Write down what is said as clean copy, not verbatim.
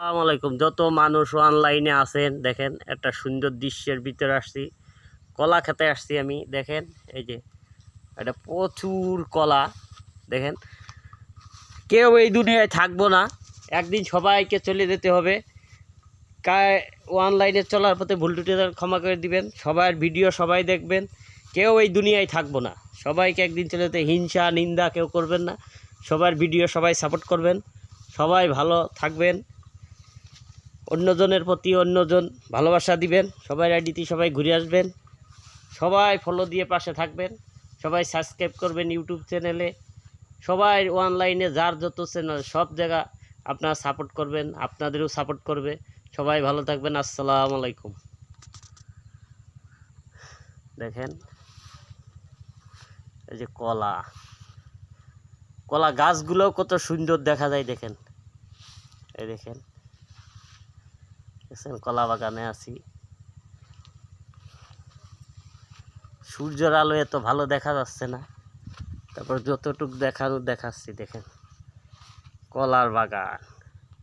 আসসালামু আলাইকুম। যত মানুষ অনলাইনে আছেন দেখেন, একটা সুন্দর দৃশ্যের ভিতরে আসছি। কলা খেতে আসছি আমি। দেখেন এই যে এটা প্রচুর কলা। দেখেন কেউ এই দুনিয়ায় থাকবো না, একদিন সবাইকে চলে যেতে হবে। অনলাইনে চলার পথে ভুল ত্রুটি ক্ষমা করে দিবেন। সবার ভিডিও সবাই দেখবেন। কেউ এই দুনিয়ায় থাকবো না, সবাইকে একদিন চলে যেতে। হিংসা নিন্দা কেউ করবেন না। সবার ভিডিও সবাই সাপোর্ট করবেন। সবাই ভালো থাকবেন। অন্যজনের প্রতি অন্যজন ভালোবাসা দিবেন। সবাই আইডিতে সবাই ঘুরে আসবেন। সবাই ফলো দিয়ে পাশে থাকবেন। সবাই সাবস্ক্রাইব করবেন ইউটিউব চ্যানেলে। সবাই অনলাইনে যার যত চ্যানেল সব জায়গা আপনারা সাপোর্ট করবেন, আপনাদেরও সাপোর্ট করবে। সবাই ভালো থাকবেন। আসসালামু আলাইকুম। দেখেন এই যে কলা কলা গাছগুলোও কত সুন্দর দেখা যায়। দেখেন এই দেখেন কলা বাগানে আছি। সূর্যের আলো এত ভালো দেখা যাচ্ছে না, তারপর যতটুক দেখাচ্ছি। দেখেন কলার বাগান।